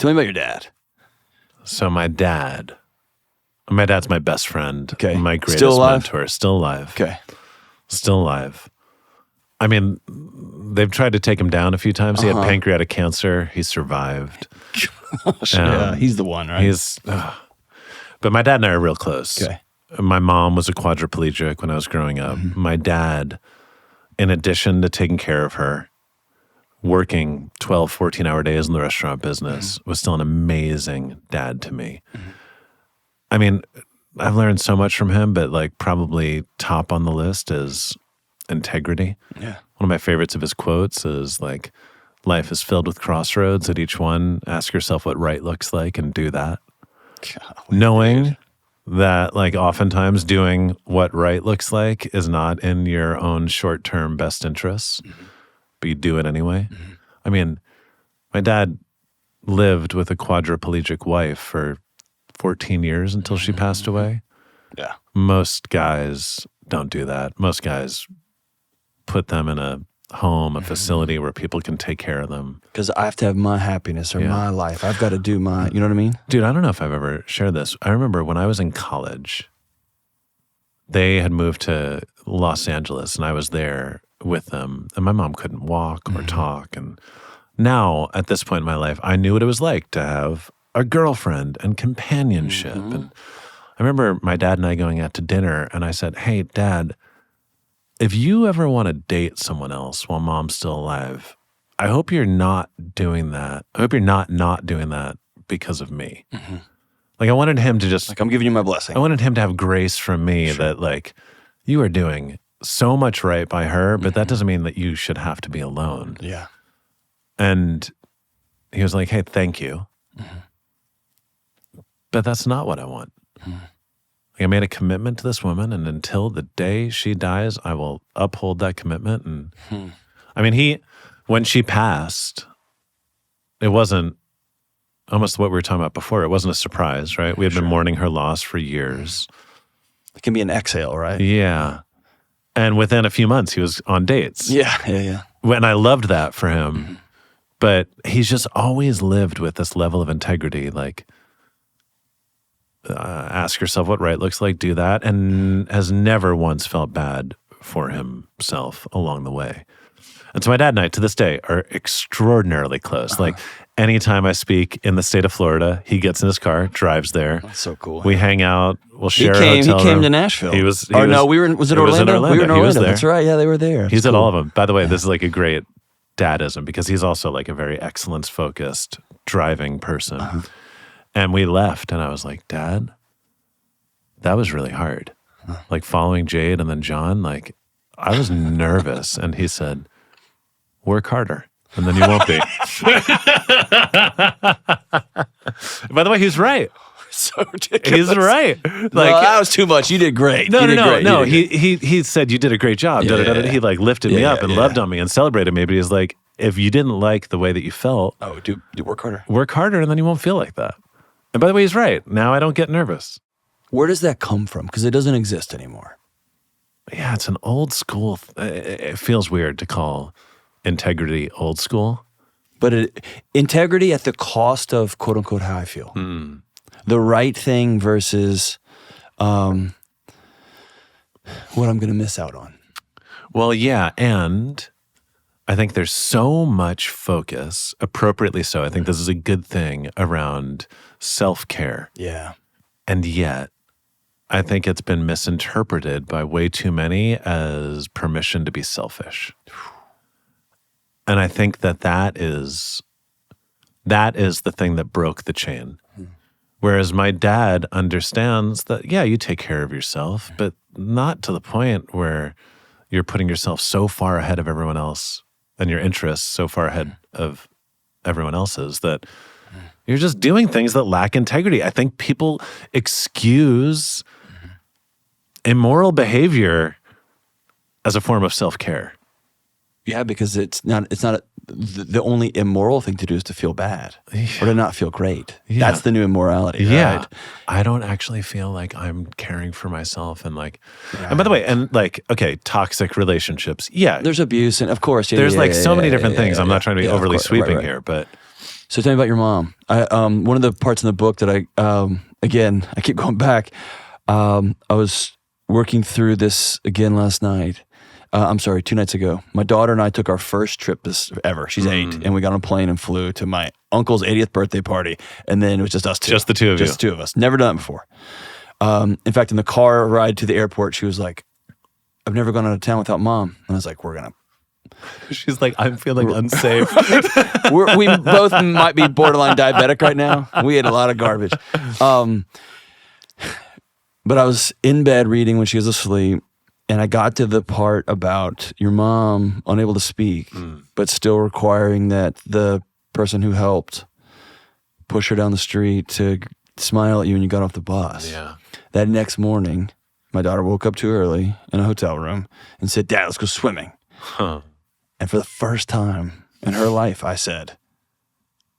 Tell me about your dad. So my dad's my best friend. Okay. My greatest Still alive? mentor. Still alive. Okay. Still alive. I mean, they've tried to take him down a few times. He had pancreatic cancer. He survived. Yeah, he's the one, right? But my dad and I are real close. Okay. My mom was a quadriplegic when I was growing up. Mm-hmm. My dad, in addition to taking care of her, working 12, 14-hour days in the restaurant business, was still an amazing dad to me. I mean, I've learned so much from him, but like probably top on the list is integrity. Yeah. One of my favorites of his quotes is like, life is filled with crossroads. At each one, ask yourself what right looks like and do that. Knowing that like oftentimes doing what right looks like is not in your own short-term best interests, but you do it anyway. I mean, my dad lived with a quadriplegic wife for 14 years until she passed away. Yeah. Most guys don't do that. Most guys put them in a home, a facility where people can take care of them. Because I have to have my happiness or my life. I've got to do my, you know what I mean? Dude, I don't know if I've ever shared this. I remember when I was in college, they had moved to Los Angeles and I was there with them and my mom couldn't walk or talk. And now at this point in my life, I knew what it was like to have a girlfriend and companionship. And I remember my dad and I going out to dinner and I said, hey, Dad, if you ever want to date someone else while mom's still alive, I hope you're not doing that. I hope you're not doing that because of me. Like I wanted him to just, Like I'm giving you my blessing. I wanted him to have grace from me that like, you are doing so much right by her, but that doesn't mean that you should have to be alone. Yeah. And he was like, hey, thank you. But that's not what I want. Like I made a commitment to this woman, and until the day she dies, I will uphold that commitment. And I mean, when she passed, it wasn't almost what we were talking about before. It wasn't a surprise, right? We had been mourning her loss for years. It can be an exhale, right? Yeah. And within a few months, he was on dates. Yeah. And I loved that for him. But he's just always lived with this level of integrity, like, ask yourself what right looks like, do that, and has never once felt bad for himself along the way. And so my dad and I, to this day, are extraordinarily close. Like anytime I speak in the state of Florida, he gets in his car, drives there. That's so cool. We hang out. We'll share a He hotel came room. to Nashville. He was Was it Orlando? We were in Orlando. He was there. That's right. Yeah, they were there. He's at all of them. By the way, this is like a great dadism because he's also like a very excellence-focused driving person. And we left, and I was like, Dad, that was really hard. Like following Jade and then John, like I was nervous. And he said, work harder, and then you won't be. By the way, he's right. So ridiculous. He's right. Like that was too much. You did great. No. He said you did a great job. Yeah. He like lifted me up and loved on me and celebrated me. But he's like, if you didn't like the way that you felt, do work harder. Work harder, and then you won't feel like that. And by the way, he's right. Now I don't get nervous. Where does that come from? Because it doesn't exist anymore. Yeah, it's an old school. It feels weird to call integrity old school. But integrity at the cost of quote unquote how I feel. The right thing versus what I'm going to miss out on. Well, yeah, and I think there's so much focus, appropriately so. I think this is a good thing around self-care. Yeah. And yet, I think it's been misinterpreted by way too many as permission to be selfish. And I think that is the thing that broke the chain. Whereas my dad understands that, yeah, you take care of yourself, but not to the point where you're putting yourself so far ahead of everyone else and your interests so far ahead of everyone else's that you're just doing things that lack integrity. I think people excuse immoral behavior as a form of self-care. Yeah, because it's not the only immoral thing to do is to feel bad or to not feel great. Yeah. That's the new immorality, Yeah. right? I don't actually feel like I'm caring for myself and like, and by the way, and like, okay, toxic relationships. Yeah. There's abuse and of course. There's so many different things. I'm not trying to be overly sweeping right. here, but So tell me about your mom. One of the parts in the book that again, I keep going back. I was working through this again last night. 2 nights ago. My daughter and I took our first trip ever. She's 8, and we got on a plane and flew to my uncle's 80th birthday party, and then it was just us two. Just the two of you. Just the two of us. Never done it before. In fact, in the car ride to the airport, she was like, I've never gone out of town without Mom. And I was like, She's like, I'm feeling unsafe. we both might be borderline diabetic right now. We ate a lot of garbage. But I was in bed reading when she was asleep, and I got to the part about your mom unable to speak, but still requiring that the person who helped push her down the street to smile at you when you got off the bus. Yeah. That next morning, my daughter woke up too early in a hotel room and said, Dad, let's go swimming. Huh. And for the first time in her life, I said,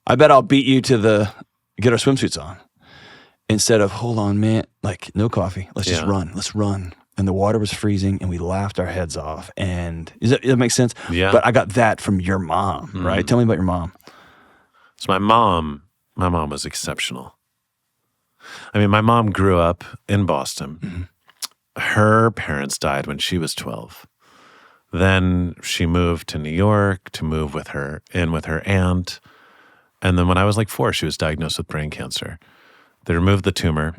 I bet I'll beat you to get our swimsuits on. Instead of, hold on, man, like no coffee. Let's just run. Let's run. And the water was freezing, and we laughed our heads off. And does that make sense? Yeah. But I got that from your mom, right? Tell me about your mom. So my mom was exceptional. I mean, my mom grew up in Boston. Her parents died when she was 12. Then she moved to New York to move with her aunt. And then when I was like 4, she was diagnosed with brain cancer. They removed the tumor.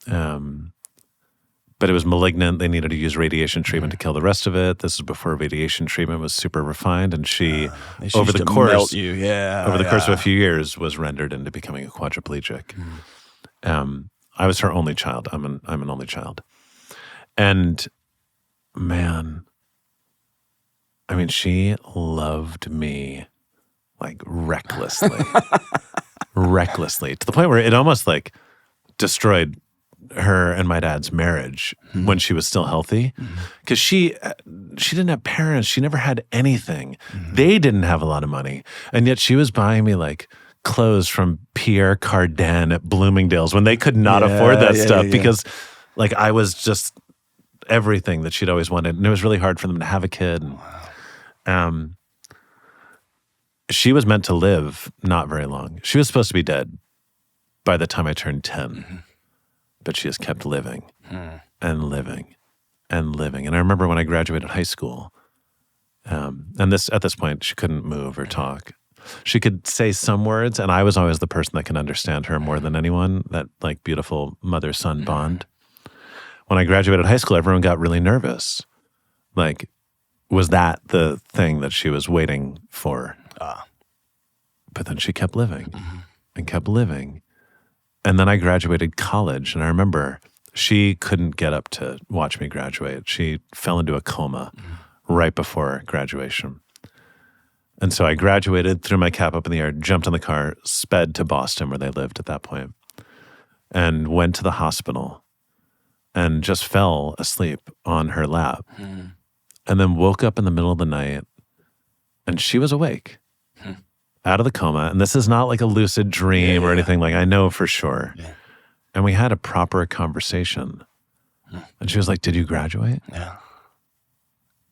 But it was malignant. They needed to use radiation treatment to kill the rest of it. This is before radiation treatment was super refined, and she over the course of a few years was rendered into becoming a quadriplegic. I was her only child. I'm an only child, and man, I mean, she loved me like recklessly, to the point where it almost like destroyed her and my dad's marriage when she was still healthy, because she didn't have parents. She never had anything. They didn't have a lot of money, and yet she was buying me like clothes from Pierre Cardin at Bloomingdale's when they could not afford that stuff because like I was just everything that she'd always wanted, and it was really hard for them to have a kid. And, she was meant to live not very long. She was supposed to be dead by the time I turned 10. But she has kept living and living and living. And I remember when I graduated high school, and at this point, she couldn't move or talk. She could say some words, and I was always the person that can understand her more than anyone, that like beautiful mother-son bond. When I graduated high school, everyone got really nervous. Like, was that the thing that she was waiting for? But then she kept living and kept living. And then I graduated college, and I remember she couldn't get up to watch me graduate. She fell into a coma right before graduation. And so I graduated, threw my cap up in the air, jumped in the car, sped to Boston where they lived at that point, and went to the hospital and just fell asleep on her lap. And then woke up in the middle of the night, and she was awake. Out of the coma, and this is not like a lucid dream or anything, like I know for sure. And we had a proper conversation. And she was like, did you graduate?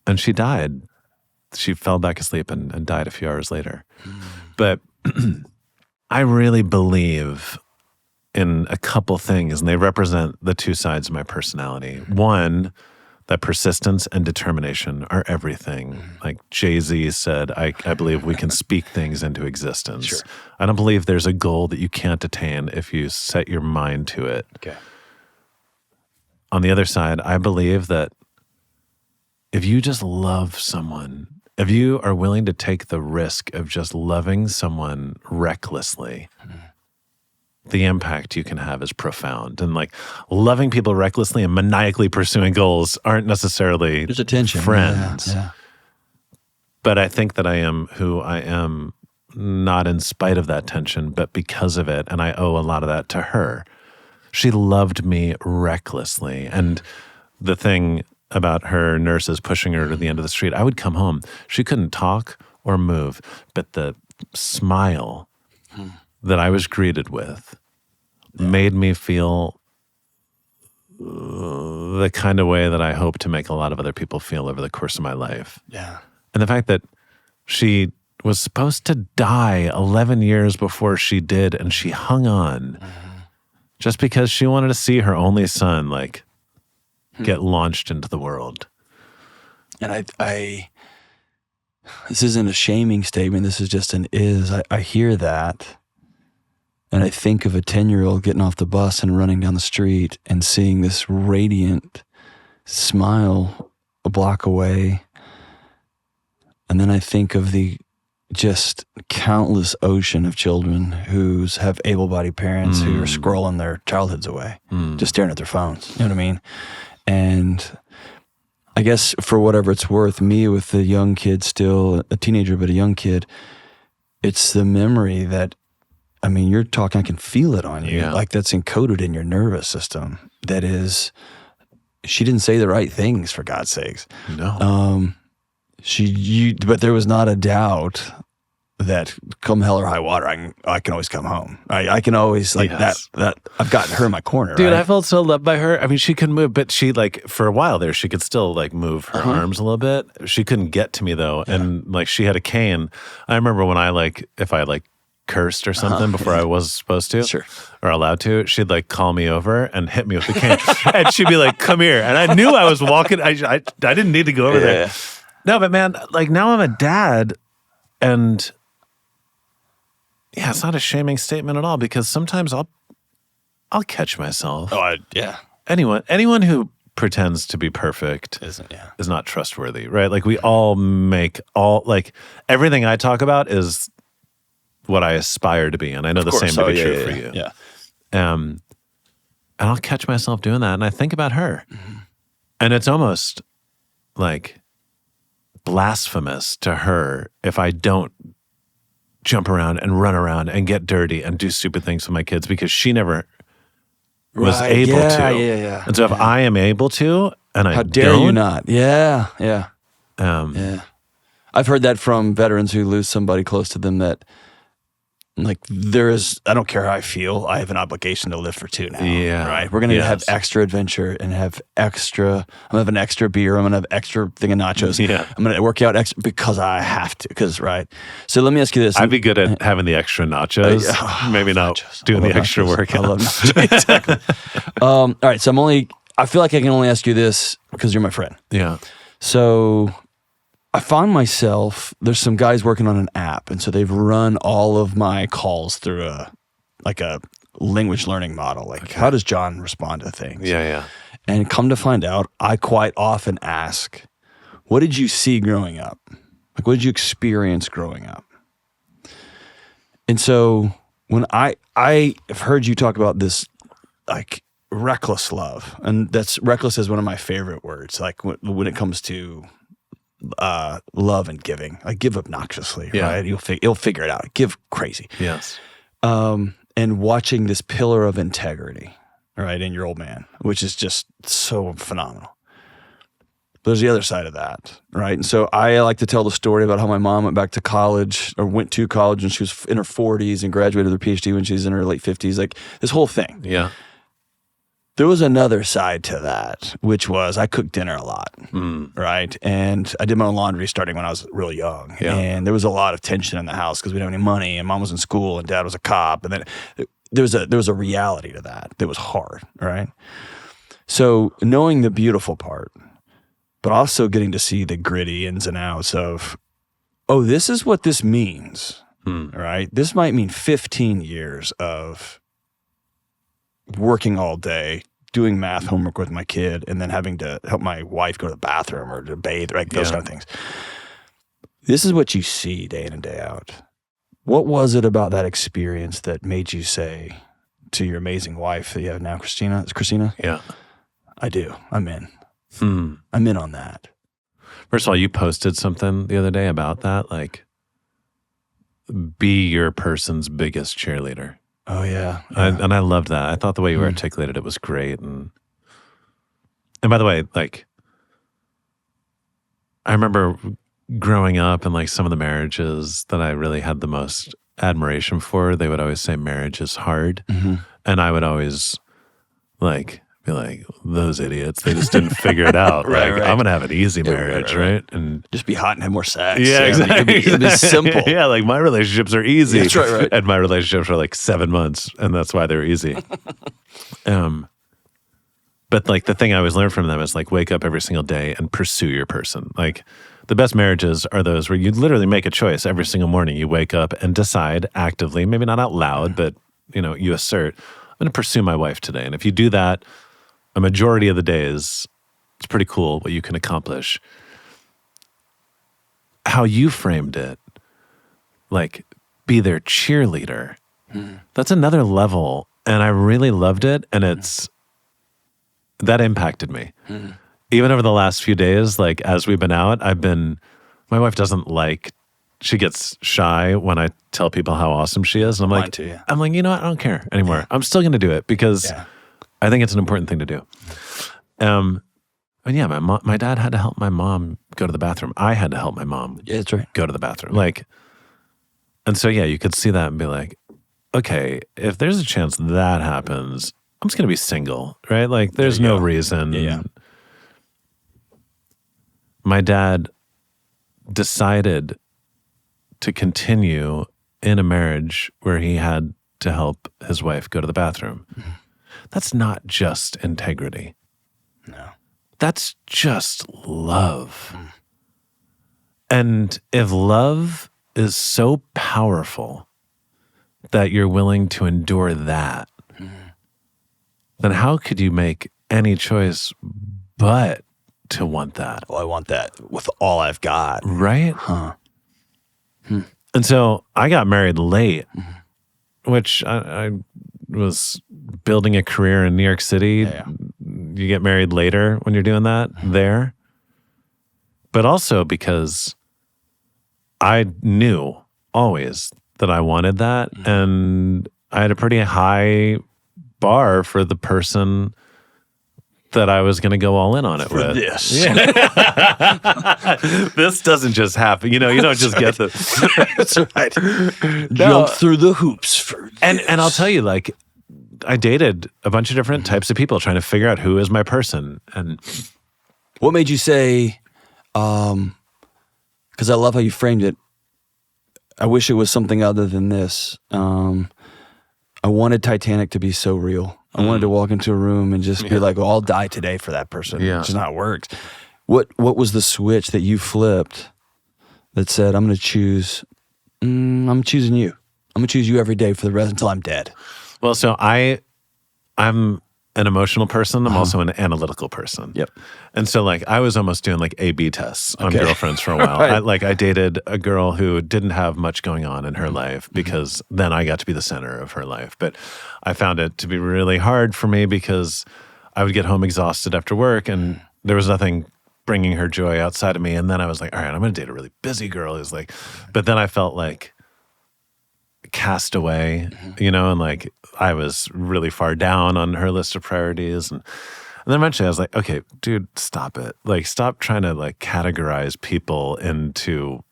And she died. She fell back asleep and died a few hours later. But I really believe in a couple things, and they represent the two sides of my personality. One, that persistence and determination are everything. Like Jay-Z said, I believe we can speak things into existence. Sure. I don't believe there's a goal that you can't attain if you set your mind to it. Okay. On the other side, I believe that if you just love someone, if you are willing to take the risk of just loving someone recklessly, the impact you can have is profound. And like loving people recklessly and maniacally pursuing goals aren't necessarily There's a tension. friends. But I think that I am who I am, not in spite of that tension, but because of it. And I owe a lot of that to her. She loved me recklessly. And the thing about her nurses pushing her to the end of the street, I would come home. She couldn't talk or move, but the smile that I was greeted with made me feel the kind of way that I hope to make a lot of other people feel over the course of my life. Yeah. And the fact that she was supposed to die 11 years before she did, and she hung on just because she wanted to see her only son like get launched into the world. And I this isn't a shaming statement. This is just I hear that, and I think of a 10-year-old getting off the bus and running down the street and seeing this radiant smile a block away. And then I think of the just countless ocean of children who have able-bodied parents who are scrolling their childhoods away, just staring at their phones. You know what I mean? And I guess for whatever it's worth, me with a young kid still, a teenager, but a young kid, it's the memory that, I mean, you're talking, I can feel it on you. Yeah. Like that's encoded in your nervous system. That is, she didn't say the right things, for God's sakes. No. But there was not a doubt that come hell or high water, I can always come home. I can always that I've got her in my corner. Dude, right? I felt so loved by her. I mean, she could move, but she like for a while there, she could still like move her arms a little bit. She couldn't get to me though, and like she had a cane. I remember when if I cursed or something before I was supposed to or allowed to, she'd like call me over and hit me with the cane, and she'd be like, "Come here," and I knew I was walking. I didn't need to go over there. No, but man, like now I'm a dad, and yeah, it's not a shaming statement at all because sometimes I'll catch myself. Oh, Anyone who pretends to be perfect is not trustworthy, right? Like we all like everything I talk about is what I aspire to be, and I know the same to be true for you. Yeah. And I'll catch myself doing that, and I think about her, and it's almost like blasphemous to her if I don't jump around and run around and get dirty and do stupid things with my kids because she never was able to. Yeah. And so if I am able to, and I how dare don't, you not? Yeah. I've heard that from veterans who lose somebody close to them that, like, I don't care how I feel, I have an obligation to live for two now. Yeah. Right? We're going to have extra adventure and I'm going to have an extra beer. I'm going to have extra thing of nachos. Yeah. I'm going to work out extra because I have to. Right? So let me ask you this. I'd be good at having the extra nachos. Maybe not nachos. doing the extra work. I love nachos. Exactly. All right. So I feel like I can only ask you this because you're my friend. Yeah. So I found myself, there's some guys working on an app, and so they've run all of my calls through a language learning model. Like, how does John respond to things? Yeah. And come to find out, I quite often ask, what did you see growing up? Like, what did you experience growing up? And so when I have heard you talk about this, like, reckless love, and reckless is one of my favorite words, like when it comes to love and giving. Like, give obnoxiously, right? You'll figure it out. Give crazy. Yes. And watching this pillar of integrity, right, in your old man, which is just so phenomenal. But there's the other side of that, right? And so I like to tell the story about how my mom went to college when she was in her 40s and graduated with her PhD when she was in her late 50s. Like, this whole thing. Yeah. There was another side to that, which was I cooked dinner a lot, right? And I did my own laundry starting when I was really young. Yeah. And there was a lot of tension in the house because we didn't have any money, and mom was in school, and dad was a cop. And then there was a reality to that was hard, right? So knowing the beautiful part, but also getting to see the gritty ins and outs of, oh, this is what this means, right? This might mean 15 years of working all day, doing math homework with my kid, and then having to help my wife go to the bathroom or to bathe, right? Those kind of things. This is what you see day in and day out. What was it about that experience that made you say to your amazing wife that you have now, Christina? Is Christina? Yeah. I do. I'm in. I'm in on that. First of all, you posted something the other day about that, like, be your person's biggest cheerleader. Oh, yeah. And I loved that. I thought the way you articulated it was great. And by the way, like, I remember growing up and like some of the marriages that I really had the most admiration for, they would always say marriage is hard. And I would always like, be like, those idiots, they just didn't figure it out. Right, like, right. I'm going to have an easy marriage, right? And Just be hot and have more sex. yeah, exactly. It'd be simple. Yeah, like my relationships are easy. That's right. And my relationships are like 7 months, and that's why they're easy. But like the thing I always learned from them is like wake up every single day and pursue your person. Like the best marriages are those where you literally make a choice every single morning. You wake up and decide actively, maybe not out loud, but you assert, I'm going to pursue my wife today. And if you do that a majority of the days, it's pretty cool what you can accomplish. How you framed it, like be their cheerleader. That's another level. And I really loved it. And that impacted me. Even over the last few days, like as we've been out, my wife doesn't she gets shy when I tell people how awesome she is. And I'm like, I'm like, you know what? I don't care anymore. I'm still going to do it because I think it's an important thing to do. And yeah, my dad had to help my mom go to the bathroom. I had to help my mom that's right. go to the bathroom. And so, yeah, you could see that and be like, okay, if there's a chance that happens, I'm just going to be single, right? Like there's no reason. Yeah. My dad decided to continue in a marriage where he had to help his wife go to the bathroom. That's not just integrity. No. That's just love. And if love is so powerful that you're willing to endure that, then how could you make any choice but to want that? Well, I want that with all I've got. Right? Huh. And so I got married late, which I was building a career in New York City. Yeah. You get married later when you're doing that there. But also because I knew always that I wanted that. And I had a pretty high bar for the person that I was going to go all in on it with. This. This doesn't just happen. You don't just get this. That's right. Jump through the hoops for this. And I'll tell you, like, I dated a bunch of different types of people trying to figure out who is my person. And what made you say, because I love how you framed it, I wish it was something other than this. I wanted Titanic to be so real. I wanted to walk into a room and just be like, well, I'll die today for that person. Yeah. Which is not how it works. What was the switch that you flipped that said, I'm going to choose, I'm choosing you. I'm going to choose you every day for the rest until I'm dead? Well, so I'm an emotional person. I'm also an analytical person. Yep. And so like I was almost doing like A/B tests on girlfriends for a while. Right. I dated a girl who didn't have much going on in her life because then I got to be the center of her life. But I found it to be really hard for me because I would get home exhausted after work and there was nothing bringing her joy outside of me. And then I was like, all right, I'm going to date a really busy girl who's like, but then I felt like cast away, and like I was really far down on her list of priorities. And then eventually I was like, okay, dude, stop it. Like, stop trying to like categorize people into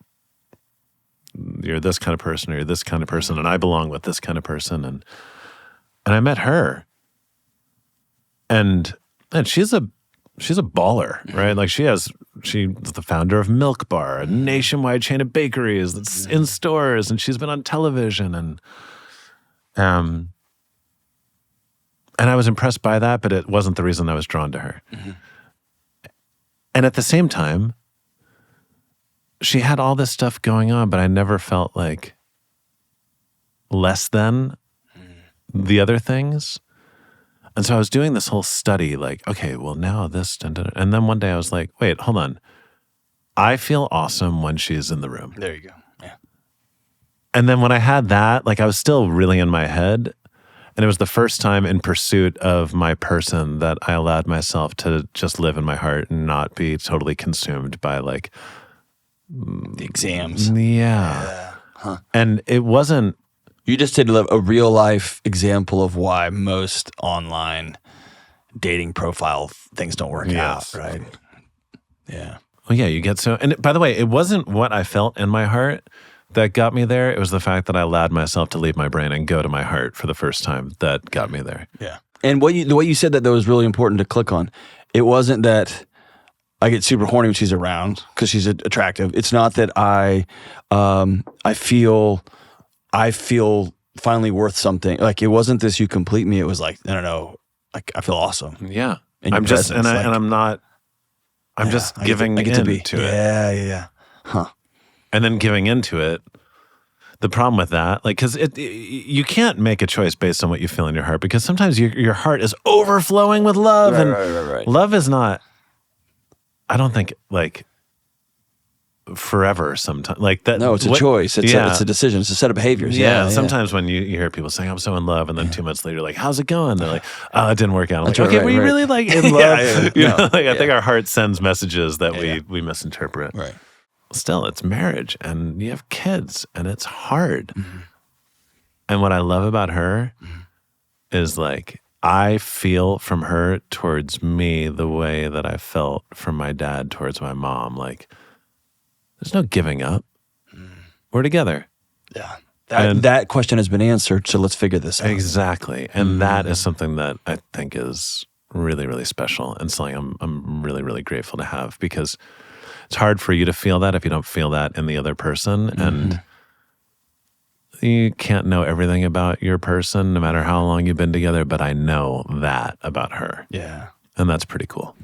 you're this kind of person or you're this kind of person and I belong with this kind of person. And I met her. And she's a baller, right? Like she's the founder of Milk Bar, a nationwide chain of bakeries that's in stores, and she's been on television, and I was impressed by that, but it wasn't the reason I was drawn to her. And at the same time, she had all this stuff going on, but I never felt like less than the other things. And so I was doing this whole study, like, okay, well now this, and then one day I was like, wait, hold on. I feel awesome when she's in the room. There you go. Yeah. And then when I had that, like I was still really in my head. And it was the first time in pursuit of my person that I allowed myself to just live in my heart and not be totally consumed by like the exams. Yeah. Huh. And it wasn't. You just did a real life example of why most online dating profile things don't work out, right? Yeah. Well, yeah, you get so. And by the way, it wasn't what I felt in my heart that got me there. It was the fact that I allowed myself to leave my brain and go to my heart for the first time that got me there. Yeah. And the way you said that, though, was really important to click on. It wasn't that I get super horny when she's around because she's attractive. It's not that I feel finally worth something. Like, it wasn't this "you complete me." It was like, no, like, I feel awesome. Yeah, in your I'm just presence. and I'm not. I'm just giving into it. Yeah. Huh. And then giving into it. The problem with that, like, because you can't make a choice based on what you feel in your heart, because sometimes your heart is overflowing with love, Right. Love is not. I don't think, like, forever. Sometimes, like that. No, it's a choice. It's a decision. It's a set of behaviors. Yeah. Sometimes when you hear people saying, "I'm so in love," and then 2 months later, like, "How's it going?" They're like, "Oh, it didn't work out." I'm like, "Okay, were you really, like, in love?" You know, like, I think our heart sends messages that we misinterpret. Right. Still, it's marriage, and you have kids, and it's hard. And what I love about her is, like, I feel from her towards me the way that I felt from my dad towards my mom. Like, there's no giving up. We're together. Yeah. That question has been answered, so let's figure this out. Exactly. And that is something that I think is really, really special, and something I'm really, really grateful to have, because it's hard for you to feel that if you don't feel that in the other person. And you can't know everything about your person, no matter how long you've been together, but I know that about her. Yeah. And that's pretty cool.